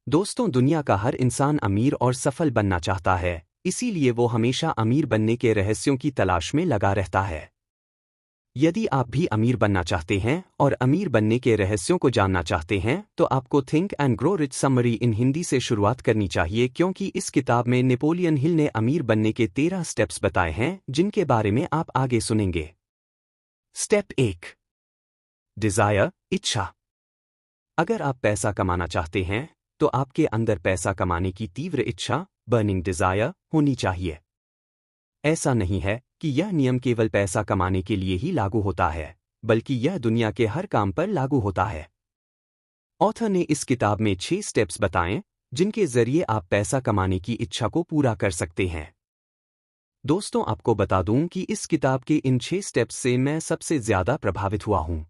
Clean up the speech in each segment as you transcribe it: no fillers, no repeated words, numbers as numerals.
दोस्तों, दुनिया का हर इंसान अमीर और सफल बनना चाहता है, इसीलिए वो हमेशा अमीर बनने के रहस्यों की तलाश में लगा रहता है। यदि आप भी अमीर बनना चाहते हैं और अमीर बनने के रहस्यों को जानना चाहते हैं, तो आपको think and grow rich summary इन हिंदी से शुरुआत करनी चाहिए, क्योंकि इस किताब में नेपोलियन हिल ने अमीर बनने के 13 स्टेप्स बताए हैं, जिनके बारे में आप आगे सुनेंगे। स्टेप 1। डिजायर, इच्छा। अगर आप पैसा कमाना चाहते हैं, तो आपके अंदर पैसा कमाने की तीव्र इच्छा, बर्निंग डिजायर, होनी चाहिए। ऐसा नहीं है कि यह नियम केवल पैसा कमाने के लिए ही लागू होता है, बल्कि यह दुनिया के हर काम पर लागू होता है। ऑथर ने इस किताब में 6 स्टेप्स बताएं, जिनके जरिए आप पैसा कमाने की इच्छा को पूरा कर सकते हैं। दोस्तों, आपको बता दूं कि इस किताब के इन 6 स्टेप्स से मैं सबसे ज्यादा प्रभावित हुआ हूं।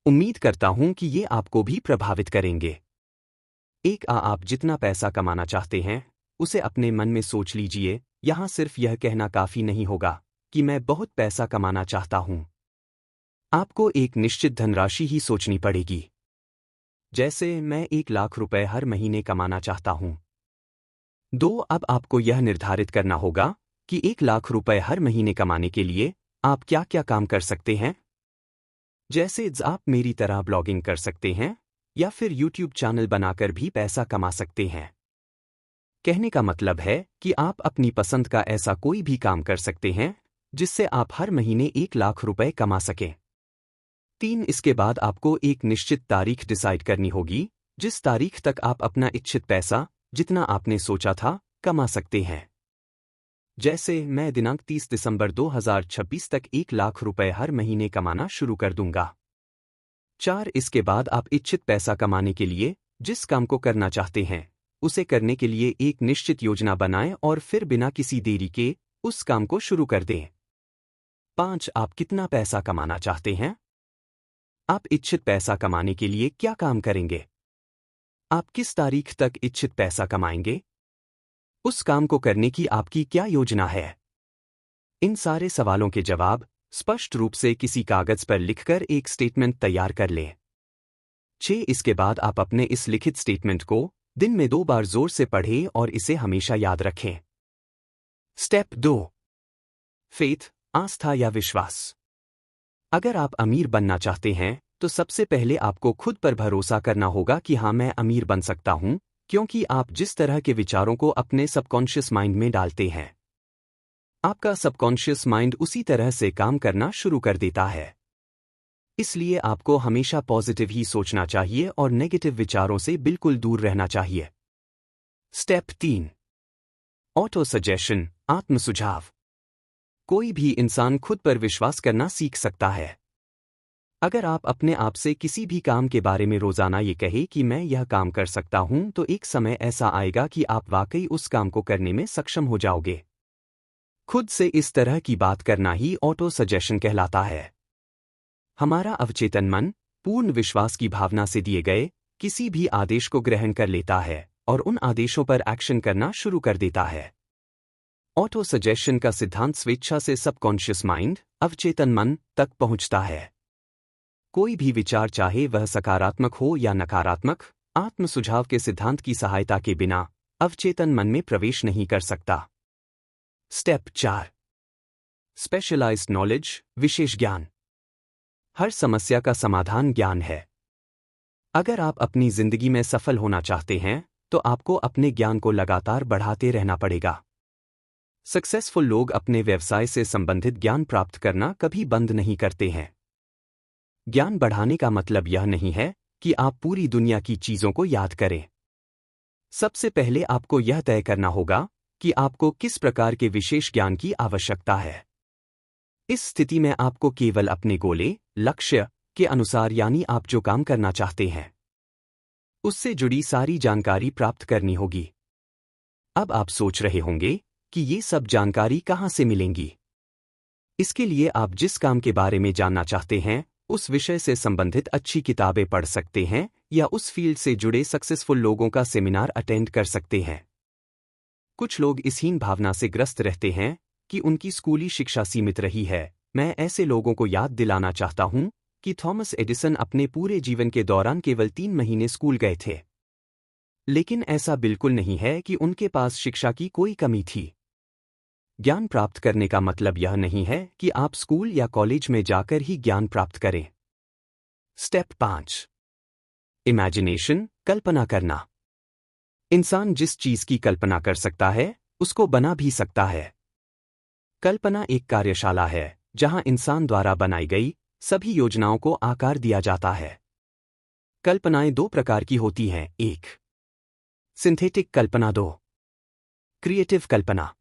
उम्मीद करता हूं कि ये आपको भी प्रभावित करेंगे। आप जितना पैसा कमाना चाहते हैं, उसे अपने मन में सोच लीजिए। यहां सिर्फ यह कहना काफी नहीं होगा कि मैं बहुत पैसा कमाना चाहता हूं। आपको एक निश्चित धनराशि ही सोचनी पड़ेगी। जैसे मैं 1 लाख रुपए हर महीने कमाना चाहता हूं। अब आपको यह निर्धारित करना होगा कि 1 लाख रुपए हर महीने कमाने के लिए आप क्या क्या काम कर सकते हैं। जैसे आप मेरी तरह ब्लॉगिंग कर सकते हैं, या फिर YouTube चैनल बनाकर भी पैसा कमा सकते हैं। कहने का मतलब है कि आप अपनी पसंद का ऐसा कोई भी काम कर सकते हैं, जिससे आप हर महीने 1 लाख रुपए कमा सकें। इसके बाद आपको एक निश्चित तारीख डिसाइड करनी होगी, जिस तारीख तक आप अपना इच्छित पैसा, जितना आपने सोचा था, कमा सकते हैं। जैसे मैं दिनांक 30 दिसंबर 2026 तक 1 लाख रुपए हर महीने कमाना शुरू कर दूंगा। इसके बाद आप इच्छित पैसा कमाने के लिए जिस काम को करना चाहते हैं, उसे करने के लिए एक निश्चित योजना बनाएं और फिर बिना किसी देरी के उस काम को शुरू कर दें। आप कितना पैसा कमाना चाहते हैं? आप इच्छित पैसा कमाने के लिए क्या काम करेंगे? आप किस तारीख तक इच्छित पैसा कमाएंगे? उस काम को करने की आपकी क्या योजना है? इन सारे सवालों के जवाब स्पष्ट रूप से किसी कागज पर लिखकर एक स्टेटमेंट तैयार कर लें। इसके बाद आप अपने इस लिखित स्टेटमेंट को दिन में 2 बार जोर से पढ़ें और इसे हमेशा याद रखें। स्टेप 2। फेथ, आस्था या विश्वास। अगर आप अमीर बनना चाहते हैं, तो सबसे पहले आपको खुद पर भरोसा करना होगा कि हाँ, मैं अमीर बन सकता हूं, क्योंकि आप जिस तरह के विचारों को अपने सबकॉन्शियस माइंड में डालते हैं, आपका सबकॉन्शियस माइंड उसी तरह से काम करना शुरू कर देता है। इसलिए आपको हमेशा पॉजिटिव ही सोचना चाहिए और नेगेटिव विचारों से बिल्कुल दूर रहना चाहिए। स्टेप 3। ऑटो सजेशन, आत्म सुझाव। कोई भी इंसान खुद पर विश्वास करना सीख सकता है। अगर आप अपने आप से किसी भी काम के बारे में रोजाना ये कहे कि मैं यह काम कर सकता हूं, तो एक समय ऐसा आएगा कि आप वाकई उस काम को करने में सक्षम हो जाओगे। खुद से इस तरह की बात करना ही ऑटो सजेशन कहलाता है। हमारा अवचेतन मन पूर्ण विश्वास की भावना से दिए गए किसी भी आदेश को ग्रहण कर लेता है और उन आदेशों पर एक्शन करना शुरू कर देता है। ऑटो सजेशन का सिद्धांत स्वेच्छा से सबकॉन्शियस माइंड, अवचेतन मन तक पहुंचता है। कोई भी विचार, चाहे वह सकारात्मक हो या नकारात्मक, आत्म सुझाव के सिद्धांत की सहायता के बिना अवचेतन मन में प्रवेश नहीं कर सकता। स्टेप 4। स्पेशलाइज्ड नॉलेज, विशेष ज्ञान। हर समस्या का समाधान ज्ञान है। अगर आप अपनी जिंदगी में सफल होना चाहते हैं, तो आपको अपने ज्ञान को लगातार बढ़ाते रहना पड़ेगा। सक्सेसफुल लोग अपने व्यवसाय से संबंधित ज्ञान प्राप्त करना कभी बंद नहीं करते हैं। ज्ञान बढ़ाने का मतलब यह नहीं है कि आप पूरी दुनिया की चीजों को याद करें। सबसे पहले आपको यह तय करना होगा कि आपको किस प्रकार के विशेष ज्ञान की आवश्यकता है। इस स्थिति में आपको केवल अपने गोले, लक्ष्य के अनुसार, यानी आप जो काम करना चाहते हैं, उससे जुड़ी सारी जानकारी प्राप्त करनी होगी। अब आप सोच रहे होंगे कि ये सब जानकारी कहां से मिलेंगी। इसके लिए आप जिस काम के बारे में जानना चाहते हैं, उस विषय से संबंधित अच्छी किताबें पढ़ सकते हैं या उस फील्ड से जुड़े सक्सेसफुल लोगों का सेमिनार अटेंड कर सकते हैं। कुछ लोग इस हीन भावना से ग्रस्त रहते हैं कि उनकी स्कूली शिक्षा सीमित रही है। मैं ऐसे लोगों को याद दिलाना चाहता हूं कि थॉमस एडिसन अपने पूरे जीवन के दौरान केवल 3 महीने स्कूल गए थे। लेकिन ऐसा बिल्कुल नहीं है कि उनके पास शिक्षा की कोई कमी थी। ज्ञान प्राप्त करने का मतलब यह नहीं है कि आप स्कूल या कॉलेज में जाकर ही ज्ञान प्राप्त करें। स्टेप 5। इमेजिनेशन, कल्पना करना। इंसान जिस चीज की कल्पना कर सकता है, उसको बना भी सकता है। कल्पना एक कार्यशाला है जहां इंसान द्वारा बनाई गई सभी योजनाओं को आकार दिया जाता है। कल्पनाएं दो प्रकार की होती हैं। 1. सिंथेटिक कल्पना। 2. क्रिएटिव कल्पना।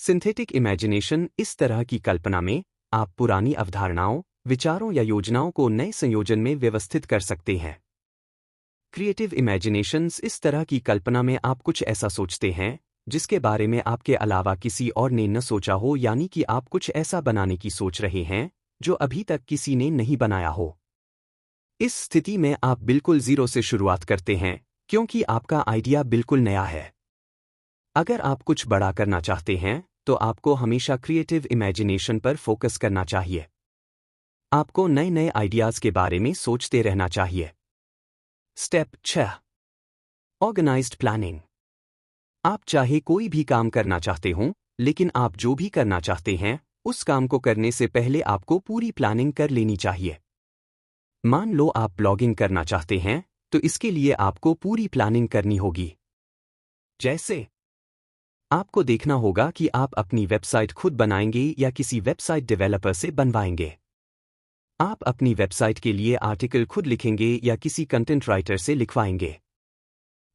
सिंथेटिक इमेजिनेशन इस तरह की कल्पना में आप पुरानी अवधारणाओं, विचारों या योजनाओं को नए संयोजन में व्यवस्थित कर सकते हैं। क्रिएटिव इमेजिनेशंस इस तरह की कल्पना में आप कुछ ऐसा सोचते हैं जिसके बारे में आपके अलावा किसी और ने न सोचा हो, यानी कि आप कुछ ऐसा बनाने की सोच रहे हैं जो अभी तक किसी ने नहीं बनाया हो। इस स्थिति में आप बिल्कुल जीरो से शुरुआत करते हैं क्योंकि आपका आइडिया बिल्कुल नया है। अगर आप कुछ बड़ा करना चाहते हैं तो आपको हमेशा क्रिएटिव इमेजिनेशन पर फोकस करना चाहिए। आपको नए नए आइडियाज के बारे में सोचते रहना चाहिए। स्टेप 6। Organised planning. आप चाहे कोई भी काम करना चाहते हों, लेकिन आप जो भी करना चाहते हैं उस काम को करने से पहले आपको पूरी प्लानिंग कर लेनी चाहिए। मान लो आप ब्लॉगिंग करना चाहते हैं तो इसके लिए आपको पूरी प्लानिंग करनी होगी। जैसे आपको देखना होगा कि आप अपनी वेबसाइट खुद बनाएंगे या किसी वेबसाइट डेवलपर से बनवाएंगे। आप अपनी वेबसाइट के लिए आर्टिकल खुद लिखेंगे या किसी कंटेंट राइटर से लिखवाएंगे।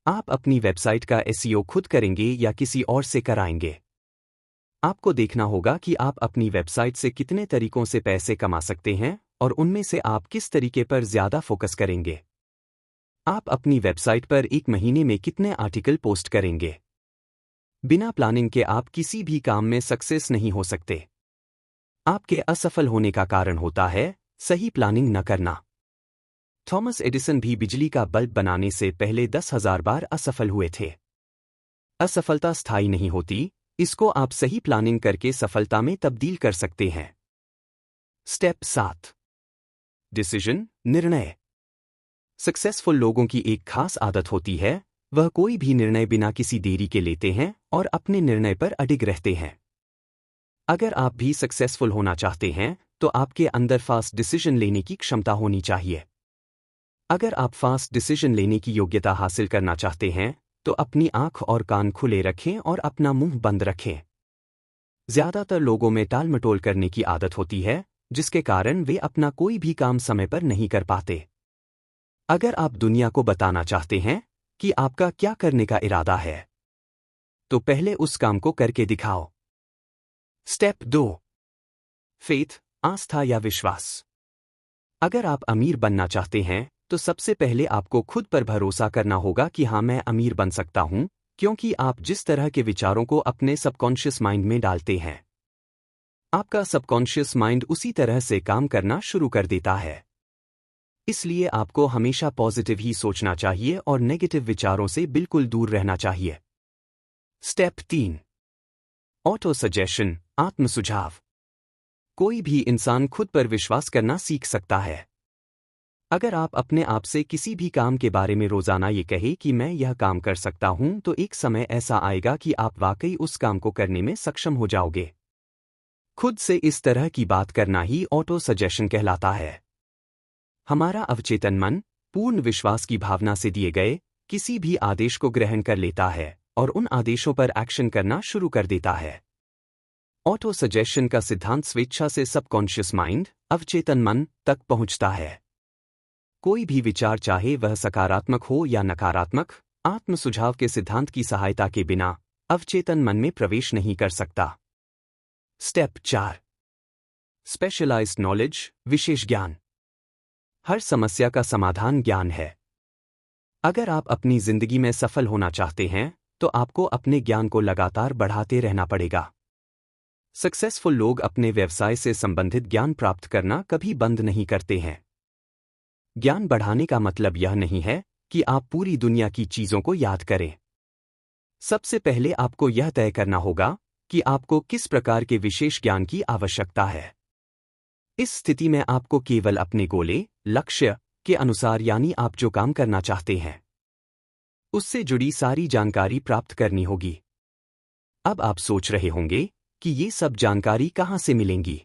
आप अपनी वेबसाइट का एसईओ खुद करेंगे या किसी और से कराएंगे। आपको देखना होगा कि आप अपनी वेबसाइट से कितने तरीकों से पैसे कमा सकते हैं और उनमें से आप किस तरीके पर ज्यादा फोकस करेंगे। आप अपनी वेबसाइट पर एक महीने में कितने आर्टिकल पोस्ट करेंगे। बिना प्लानिंग के आप किसी भी काम में सक्सेस नहीं हो सकते। आपके असफल होने का कारण होता है सही प्लानिंग न करना। थॉमस एडिसन भी बिजली का बल्ब बनाने से पहले 10,000 बार असफल हुए थे। असफलता स्थायी नहीं होती, इसको आप सही प्लानिंग करके सफलता में तब्दील कर सकते हैं। स्टेप 7। डिसीजन, निर्णय। सक्सेसफुल लोगों की एक खास आदत होती है, वह कोई भी निर्णय बिना किसी देरी के लेते हैं और अपने निर्णय पर अडिग रहते हैं। अगर आप भी सक्सेसफुल होना चाहते हैं तो आपके अंदर फास्ट डिसीजन लेने की क्षमता होनी चाहिए। अगर आप फास्ट डिसीजन लेने की योग्यता हासिल करना चाहते हैं तो अपनी आंख और कान खुले रखें और अपना मुंह बंद रखें। ज्यादातर लोगों में टालमटोल करने की आदत होती है, जिसके कारण वे अपना कोई भी काम समय पर नहीं कर पाते। अगर आप दुनिया को बताना चाहते हैं कि आपका क्या करने का इरादा है, तो पहले उस काम को करके दिखाओ। स्टेप 2। फेथ, आस्था या विश्वास। अगर आप अमीर बनना चाहते हैं तो सबसे पहले आपको खुद पर भरोसा करना होगा कि हाँ, मैं अमीर बन सकता हूं, क्योंकि आप जिस तरह के विचारों को अपने सबकॉन्शियस माइंड में डालते हैं, आपका सबकॉन्शियस माइंड उसी तरह से काम करना शुरू कर देता है। इसलिए आपको हमेशा पॉजिटिव ही सोचना चाहिए और नेगेटिव विचारों से बिल्कुल दूर रहना चाहिए। स्टेप 3। ऑटो सजेशन, आत्म सुझाव। कोई भी इंसान खुद पर विश्वास करना सीख सकता है। अगर आप अपने आप से किसी भी काम के बारे में रोजाना ये कहे कि मैं यह काम कर सकता हूं, तो एक समय ऐसा आएगा कि आप वाकई उस काम को करने में सक्षम हो जाओगे। खुद से इस तरह की बात करना ही ऑटो सजेशन कहलाता है। हमारा अवचेतन मन पूर्ण विश्वास की भावना से दिए गए किसी भी आदेश को ग्रहण कर लेता है और उन आदेशों पर एक्शन करना शुरू कर देता है। ऑटो सजेशन का सिद्धांत स्वेच्छा से सबकॉन्शियस माइंड, अवचेतन मन तक पहुंचता है। कोई भी विचार, चाहे वह सकारात्मक हो या नकारात्मक, आत्म सुझाव के सिद्धांत की सहायता के बिना अवचेतन मन में प्रवेश नहीं कर सकता। स्टेप 4। स्पेशलाइज्ड नॉलेज, विशेष ज्ञान। हर समस्या का समाधान ज्ञान है। अगर आप अपनी जिंदगी में सफल होना चाहते हैं तो आपको अपने ज्ञान को लगातार बढ़ाते रहना पड़ेगा। सक्सेसफुल लोग अपने व्यवसाय से संबंधित ज्ञान प्राप्त करना कभी बंद नहीं करते हैं। ज्ञान बढ़ाने का मतलब यह नहीं है कि आप पूरी दुनिया की चीजों को याद करें। सबसे पहले आपको यह तय करना होगा कि आपको किस प्रकार के विशेष ज्ञान की आवश्यकता है। इस स्थिति में आपको केवल अपने गोले, लक्ष्य के अनुसार, यानी आप जो काम करना चाहते हैं, उससे जुड़ी सारी जानकारी प्राप्त करनी होगी। अब आप सोच रहे होंगे कि ये सब जानकारी कहाँ से मिलेंगी।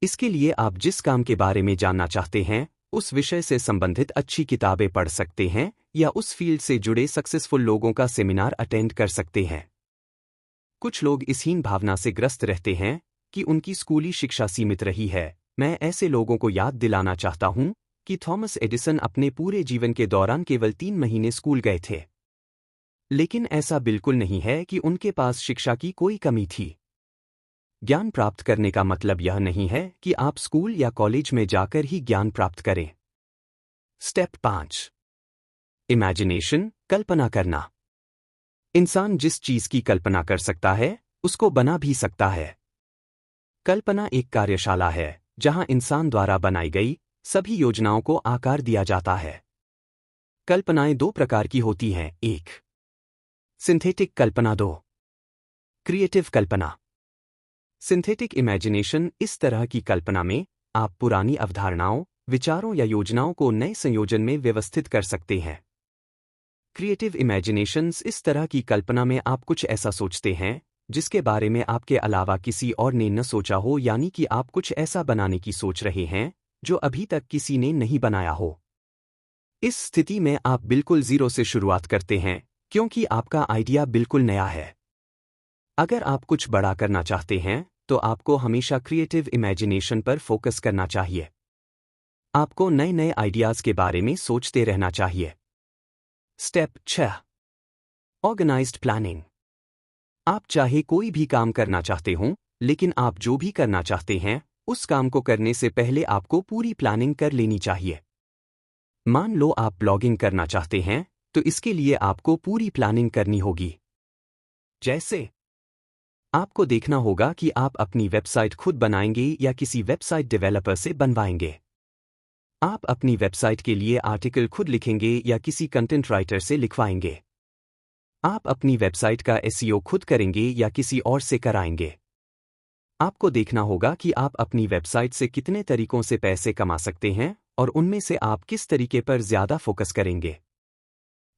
इसके लिए आप जिस काम के बारे में जानना चाहते हैं उस विषय से संबंधित अच्छी किताबें पढ़ सकते हैं या उस फील्ड से जुड़े सक्सेसफुल लोगों का सेमिनार अटेंड कर सकते हैं। कुछ लोग इस हीन भावना से ग्रस्त रहते हैं कि उनकी स्कूली शिक्षा सीमित रही है। मैं ऐसे लोगों को याद दिलाना चाहता हूं कि थॉमस एडिसन अपने पूरे जीवन के दौरान केवल 3 महीने स्कूल गए थे। लेकिन ऐसा बिल्कुल नहीं है कि उनके पास शिक्षा की कोई कमी थी। ज्ञान प्राप्त करने का मतलब यह नहीं है कि आप स्कूल या कॉलेज में जाकर ही ज्ञान प्राप्त करें। स्टेप 5। इमेजिनेशन, कल्पना करना। इंसान जिस चीज की कल्पना कर सकता है उसको बना भी सकता है। कल्पना एक कार्यशाला है जहां इंसान द्वारा बनाई गई सभी योजनाओं को आकार दिया जाता है। कल्पनाएं दो प्रकार की होती हैं, 1 सिंथेटिक कल्पना, 2 क्रिएटिव कल्पना। सिंथेटिक इमेजिनेशन इस तरह की कल्पना में आप पुरानी अवधारणाओं, विचारों या योजनाओं को नए संयोजन में व्यवस्थित कर सकते हैं। क्रिएटिव इमेजिनेशंस इस तरह की कल्पना में आप कुछ ऐसा सोचते हैं जिसके बारे में आपके अलावा किसी और ने न सोचा हो, यानी कि आप कुछ ऐसा बनाने की सोच रहे हैं जो अभी तक किसी ने नहीं बनाया हो। इस स्थिति में आप बिल्कुल जीरो से शुरुआत करते हैं क्योंकि आपका आइडिया बिल्कुल नया है। अगर आप कुछ बड़ा करना चाहते हैं तो आपको हमेशा क्रिएटिव इमेजिनेशन पर फोकस करना चाहिए। आपको नए नए आइडियाज के बारे में सोचते रहना चाहिए। स्टेप 6। Organised planning. आप चाहे कोई भी काम करना चाहते हों, लेकिन आप जो भी करना चाहते हैं उस काम को करने से पहले आपको पूरी प्लानिंग कर लेनी चाहिए। मान लो आप ब्लॉगिंग करना चाहते हैं तो इसके लिए आपको पूरी प्लानिंग करनी होगी। जैसे आपको देखना होगा कि आप अपनी वेबसाइट खुद बनाएंगे या किसी वेबसाइट डेवलपर से बनवाएंगे। आप अपनी वेबसाइट के लिए आर्टिकल खुद लिखेंगे या किसी कंटेंट राइटर से लिखवाएंगे। आप अपनी वेबसाइट का एसईओ खुद करेंगे या किसी और से कराएंगे। आपको देखना होगा कि आप अपनी वेबसाइट से कितने तरीकों से पैसे कमा सकते हैं और उनमें से आप किस तरीके पर ज्यादा फोकस करेंगे।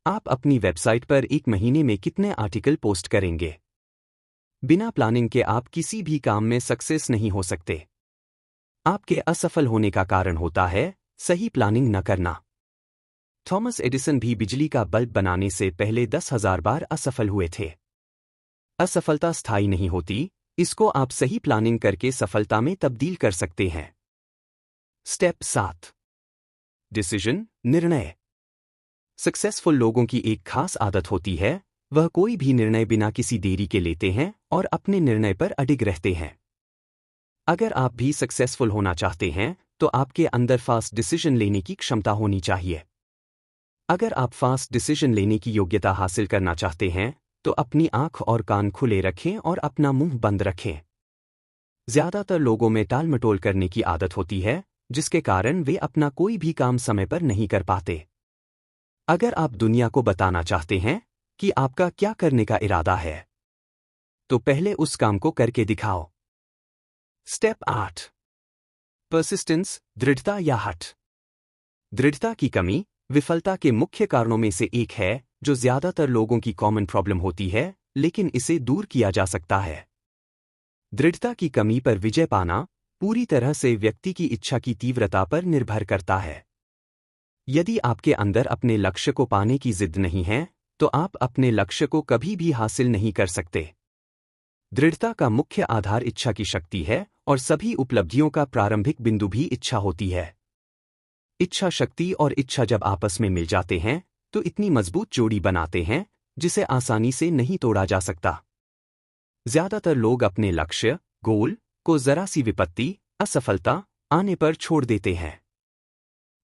आप अपनी वेबसाइट पर एक महीने में कितने आर्टिकल पोस्ट करेंगे। बिना प्लानिंग के आप किसी भी काम में सक्सेस नहीं हो सकते। आपके असफल होने का कारण होता है सही प्लानिंग न करना। थॉमस एडिसन भी बिजली का बल्ब बनाने से पहले 10,000 बार असफल हुए थे। असफलता स्थायी नहीं होती, इसको आप सही प्लानिंग करके सफलता में तब्दील कर सकते हैं। स्टेप 7। डिसीजन, निर्णय। सक्सेसफुल लोगों की एक खास आदत होती है, वह कोई भी निर्णय बिना किसी देरी के लेते हैं और अपने निर्णय पर अडिग रहते हैं। अगर आप भी सक्सेसफुल होना चाहते हैं तो आपके अंदर फास्ट डिसीजन लेने की क्षमता होनी चाहिए। अगर आप फास्ट डिसीजन लेने की योग्यता हासिल करना चाहते हैं तो अपनी आंख और कान खुले रखें और अपना मुंह बंद रखें। ज्यादातर लोगों में टालमटोल करने की आदत होती है जिसके कारण वे अपना कोई भी काम समय पर नहीं कर पाते। अगर आप दुनिया को बताना चाहते हैं कि आपका क्या करने का इरादा है तो पहले उस काम को करके दिखाओ। स्टेप 8। परसिस्टेंस, दृढ़ता या हठ। दृढ़ता की कमी विफलता के मुख्य कारणों में से एक है जो ज्यादातर लोगों की कॉमन प्रॉब्लम होती है, लेकिन इसे दूर किया जा सकता है। दृढ़ता की कमी पर विजय पाना पूरी तरह से व्यक्ति की इच्छा की तीव्रता पर निर्भर करता है। यदि आपके अंदर अपने लक्ष्य को पाने की जिद नहीं है तो आप अपने लक्ष्य को कभी भी हासिल नहीं कर सकते। दृढ़ता का मुख्य आधार इच्छा की शक्ति है और सभी उपलब्धियों का प्रारंभिक बिंदु भी इच्छा होती है। इच्छा शक्ति और इच्छा जब आपस में मिल जाते हैं तो इतनी मजबूत जोड़ी बनाते हैं जिसे आसानी से नहीं तोड़ा जा सकता। ज्यादातर लोग अपने लक्ष्य, गोल को जरा सी विपत्ति, असफलता आने पर छोड़ देते हैं।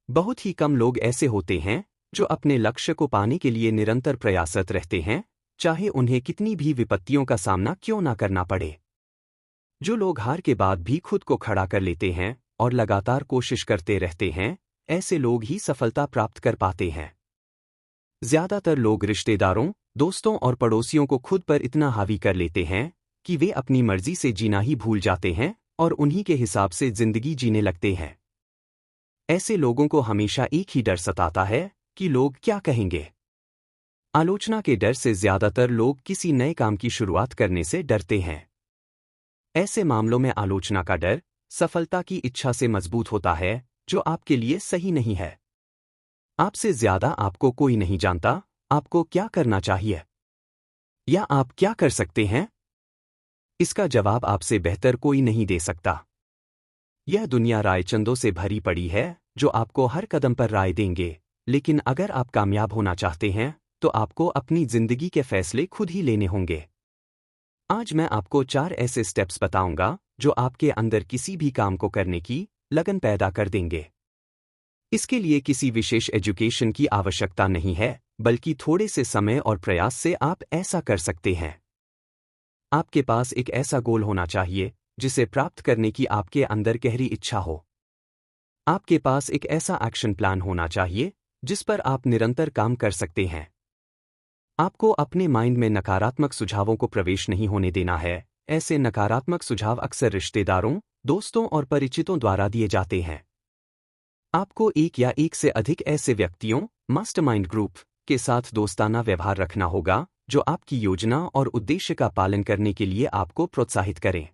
बहुत ही कम लोग ऐसे होते हैं जो अपने लक्ष्य को पाने के लिए निरंतर प्रयासरत रहते हैं, चाहे उन्हें कितनी भी विपत्तियों का सामना क्यों ना करना पड़े। जो लोग हार के बाद भी खुद को खड़ा कर लेते हैं और लगातार कोशिश करते रहते हैं, ऐसे लोग ही सफलता प्राप्त कर पाते हैं। ज्यादातर लोग रिश्तेदारों, दोस्तों और पड़ोसियों को खुद पर इतना हावी कर लेते हैं कि वे अपनी मर्जी से जीना ही भूल जाते हैं और उन्हीं के हिसाब से जिंदगी जीने लगते हैं। ऐसे लोगों को हमेशा एक ही डर सताता है कि लोग क्या कहेंगे। आलोचना के डर से ज्यादातर लोग किसी नए काम की शुरुआत करने से डरते हैं। ऐसे मामलों में आलोचना का डर सफलता की इच्छा से मजबूत होता है, जो आपके लिए सही नहीं है। आपसे ज्यादा आपको कोई नहीं जानता आपको क्या करना चाहिए या आप क्या कर सकते हैं। इसका जवाब आपसे बेहतर कोई नहीं दे सकता। यह दुनिया रायचंदों से भरी पड़ी है जो आपको हर कदम पर राय देंगे, लेकिन अगर आप कामयाब होना चाहते हैं तो आपको अपनी जिंदगी के फैसले खुद ही लेने होंगे। आज मैं आपको 4 ऐसे स्टेप्स बताऊंगा जो आपके अंदर किसी भी काम को करने की लगन पैदा कर देंगे। इसके लिए किसी विशेष एजुकेशन की आवश्यकता नहीं है, बल्कि थोड़े से समय और प्रयास से आप ऐसा कर सकते हैं। आपके पास एक ऐसा गोल होना चाहिए जिसे प्राप्त करने की आपके अंदर गहरी इच्छा हो। आपके पास एक ऐसा एक्शन प्लान होना चाहिए जिस पर आप निरंतर काम कर सकते हैं। आपको अपने माइंड में नकारात्मक सुझावों को प्रवेश नहीं होने देना है। ऐसे नकारात्मक सुझाव अक्सर रिश्तेदारों, दोस्तों और परिचितों द्वारा दिए जाते हैं। आपको एक या एक से अधिक ऐसे व्यक्तियों, मास्टरमाइंड ग्रुप, के साथ दोस्ताना व्यवहार रखना होगा जो आपकी योजना और उद्देश्य का पालन करने के लिए आपको प्रोत्साहित करें।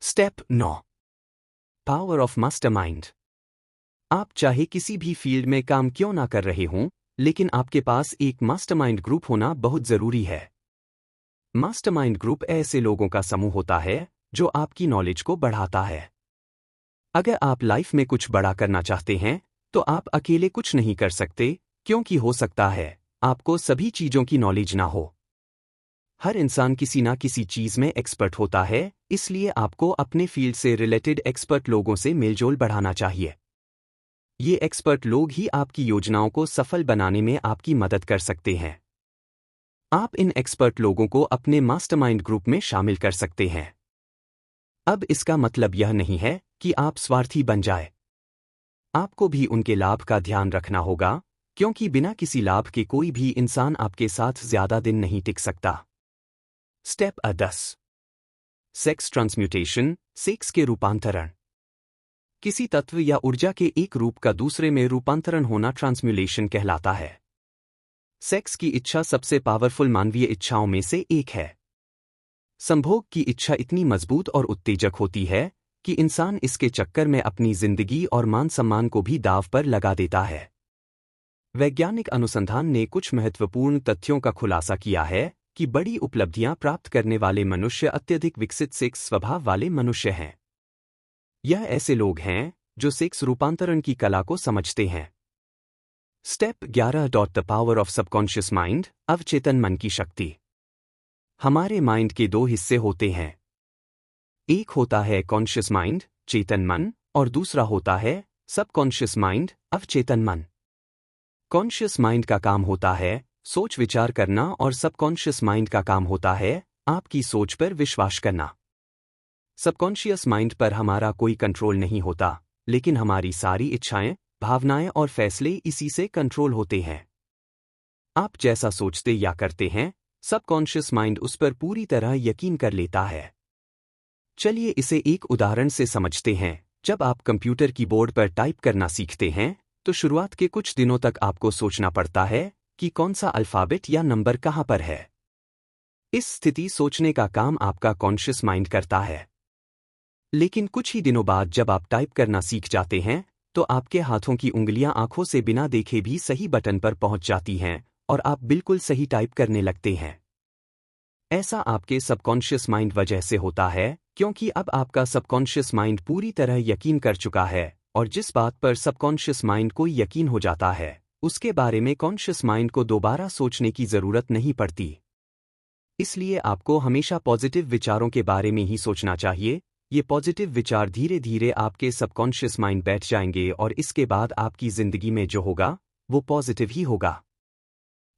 स्टेप 9। Power of mastermind. आप चाहे किसी भी फील्ड में काम क्यों ना कर रहे हों, लेकिन आपके पास एक मास्टरमाइंड ग्रुप होना बहुत जरूरी है। मास्टरमाइंड ग्रुप ऐसे लोगों का समूह होता है जो आपकी नॉलेज को बढ़ाता है। अगर आप लाइफ में कुछ बड़ा करना चाहते हैं तो आप अकेले कुछ नहीं कर सकते, क्योंकि हो सकता है आपको सभी चीजों की नॉलेज ना हो। हर इंसान किसी ना किसी चीज में एक्सपर्ट होता है, इसलिए आपको अपने फील्ड से रिलेटेड एक्सपर्ट लोगों से मेलजोल बढ़ाना चाहिए। ये एक्सपर्ट लोग ही आपकी योजनाओं को सफल बनाने में आपकी मदद कर सकते हैं। आप इन एक्सपर्ट लोगों को अपने मास्टरमाइंड ग्रुप में शामिल कर सकते हैं। अब इसका मतलब यह नहीं है कि आप स्वार्थी बन जाए। आपको भी उनके लाभ का ध्यान रखना होगा, क्योंकि बिना किसी लाभ के कोई भी इंसान आपके साथ ज्यादा दिन नहीं टिक सकता। स्टेप 10। सेक्स ट्रांसम्यूटेशन, सेक्स के रूपांतरण। किसी तत्व या ऊर्जा के एक रूप का दूसरे में रूपांतरण होना ट्रांसम्यूलेशन कहलाता है। सेक्स की इच्छा सबसे पावरफुल मानवीय इच्छाओं में से एक है। संभोग की इच्छा इतनी मजबूत और उत्तेजक होती है कि इंसान इसके चक्कर में अपनी जिंदगी और मान सम्मान को भी दांव पर लगा देता है। वैज्ञानिक अनुसंधान ने कुछ महत्वपूर्ण तथ्यों का खुलासा किया है कि बड़ी उपलब्धियां प्राप्त करने वाले मनुष्य अत्यधिक विकसित सेक्स स्वभाव वाले मनुष्य हैं। यह ऐसे लोग हैं जो सेक्स रूपांतरण की कला को समझते हैं। Step 11। The power of subconscious mind, अवचेतन मन की शक्ति। हमारे माइंड के 2 हिस्से होते हैं। एक होता है कॉन्शियस माइंड, चेतन मन, और दूसरा होता है सबकॉन्शियस माइंड, अवचेतन मन। कॉन्शियस माइंड का काम होता है सोच विचार करना और सबकॉन्शियस माइंड का काम होता है आपकी सोच पर विश्वास करना। सबकॉन्शियस माइंड पर हमारा कोई कंट्रोल नहीं होता, लेकिन हमारी सारी इच्छाएं, भावनाएं और फैसले इसी से कंट्रोल होते हैं। आप जैसा सोचते या करते हैं, सबकॉन्शियस माइंड उस पर पूरी तरह यकीन कर लेता है। चलिए इसे एक उदाहरण से समझते हैं। जब आप कंप्यूटर कीबोर्ड पर टाइप करना सीखते हैं, तो शुरुआत के कुछ दिनों तक आपको सोचना पड़ता है कि कौन सा अल्फाबेट या नंबर कहां पर है। इस स्थिति सोचने का काम आपका कॉन्शियस माइंड करता है। लेकिन कुछ ही दिनों बाद जब आप टाइप करना सीख जाते हैं, तो आपके हाथों की उंगलियां आंखों से बिना देखे भी सही बटन पर पहुंच जाती हैं और आप बिल्कुल सही टाइप करने लगते हैं। ऐसा आपके सबकॉन्शियस माइंड वजह से होता है, क्योंकि अब आपका सबकॉन्शियस माइंड पूरी तरह यकीन कर चुका है, और जिस बात पर सबकॉन्शियस माइंड को यकीन हो जाता है, उसके बारे में कॉन्शियस माइंड को दोबारा सोचने की जरूरत नहीं पड़ती। इसलिए आपको हमेशा पॉजिटिव विचारों के बारे में ही सोचना चाहिए। ये पॉजिटिव विचार धीरे धीरे आपके सबकॉन्शियस माइंड बैठ जाएंगे और इसके बाद आपकी जिंदगी में जो होगा वो पॉजिटिव ही होगा।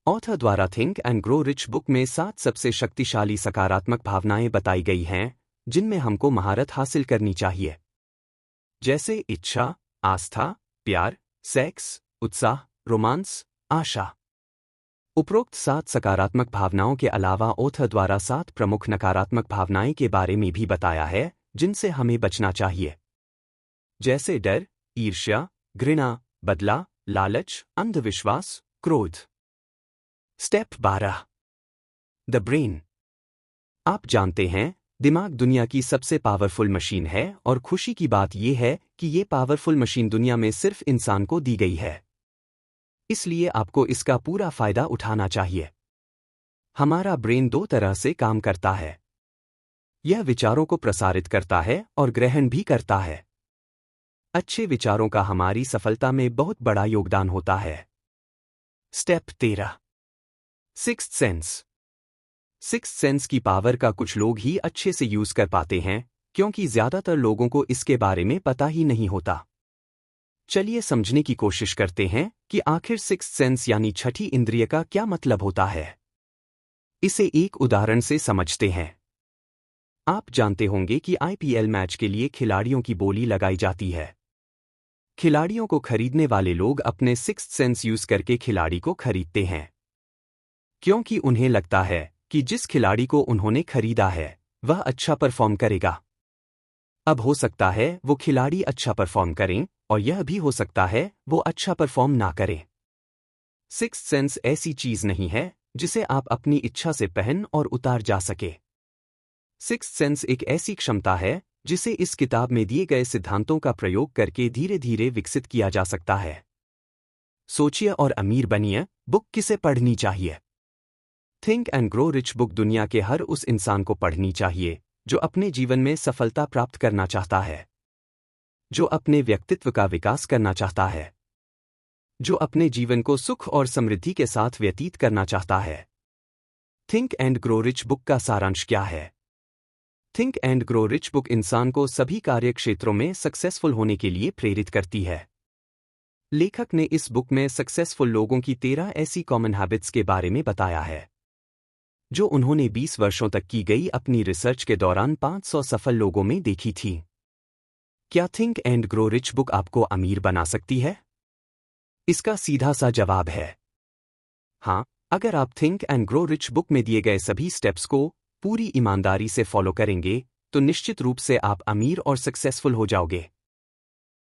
ऑथर द्वारा think and grow rich book में 7 सबसे शक्तिशाली सकारात्मक भावनाएं बताई गई हैं, जिनमें हमको महारत हासिल करनी चाहिए, जैसे इच्छा, आस्था, प्यार, सेक्स, उत्साह, रोमांस, आशा। उपरोक्त 7 सकारात्मक भावनाओं के अलावा ऑथर द्वारा 7 प्रमुख नकारात्मक भावनाएं के बारे में भी बताया है, जिनसे हमें बचना चाहिए, जैसे डर, ईर्ष्या, घृणा, बदला, लालच, अंधविश्वास, क्रोध। स्टेप 12। The brain. आप जानते हैं, दिमाग दुनिया की सबसे पावरफुल मशीन है और खुशी की बात यह है कि ये पावरफुल मशीन दुनिया में सिर्फ इंसान को दी गई है। इसलिए आपको इसका पूरा फायदा उठाना चाहिए। हमारा ब्रेन दो तरह से काम करता है। यह विचारों को प्रसारित करता है और ग्रहण भी करता है। अच्छे विचारों का हमारी सफलता में बहुत बड़ा योगदान होता है। Step 13। Sixth sense. Sixth sense की पावर का कुछ लोग ही अच्छे से यूज कर पाते हैं, क्योंकि ज्यादातर लोगों को इसके बारे में पता ही नहीं होता। चलिए समझने की कोशिश करते हैं कि आखिर सिक्स्थ सेंस यानी छठी इंद्रिय का क्या मतलब होता है। इसे एक उदाहरण से समझते हैं। आप जानते होंगे कि आईपीएल मैच के लिए खिलाड़ियों की बोली लगाई जाती है। खिलाड़ियों को खरीदने वाले लोग अपने सिक्स्थ सेंस यूज करके खिलाड़ी को खरीदते हैं, क्योंकि उन्हें लगता है कि जिस खिलाड़ी को उन्होंने खरीदा है वह अच्छा परफॉर्म करेगा। अब हो सकता है वो खिलाड़ी अच्छा परफॉर्म करें और यह भी हो सकता है वो अच्छा परफॉर्म ना करें। सिक्स्थ सेंस ऐसी चीज नहीं है जिसे आप अपनी इच्छा से पहन और उतार जा सके। सिक्स्थ सेंस एक ऐसी क्षमता है जिसे इस किताब में दिए गए सिद्धांतों का प्रयोग करके धीरे धीरे विकसित किया जा सकता है। सोचिए और अमीर बनिए बुक किसे पढ़नी चाहिए? Think and grow rich book दुनिया के हर उस इंसान को पढ़नी चाहिए जो अपने जीवन में सफलता प्राप्त करना चाहता है, जो अपने व्यक्तित्व का विकास करना चाहता है, जो अपने जीवन को सुख और समृद्धि के साथ व्यतीत करना चाहता है। Think and grow rich book का सारांश क्या है? Think and grow rich book इंसान को सभी कार्य क्षेत्रों में सक्सेसफुल होने के लिए प्रेरित करती है। लेखक ने इस बुक में सक्सेसफुल लोगों की 13 ऐसी कॉमन हैबिट्स के बारे में बताया है, जो उन्होंने 20 वर्षों तक की गई अपनी रिसर्च के दौरान 500 सफल लोगों में देखी थी। क्या think and grow rich book आपको अमीर बना सकती है? इसका सीधा सा जवाब है हाँ, अगर आप think and grow rich book में दिए गए सभी स्टेप्स को पूरी ईमानदारी से फॉलो करेंगे तो निश्चित रूप से आप अमीर और सक्सेसफुल हो जाओगे।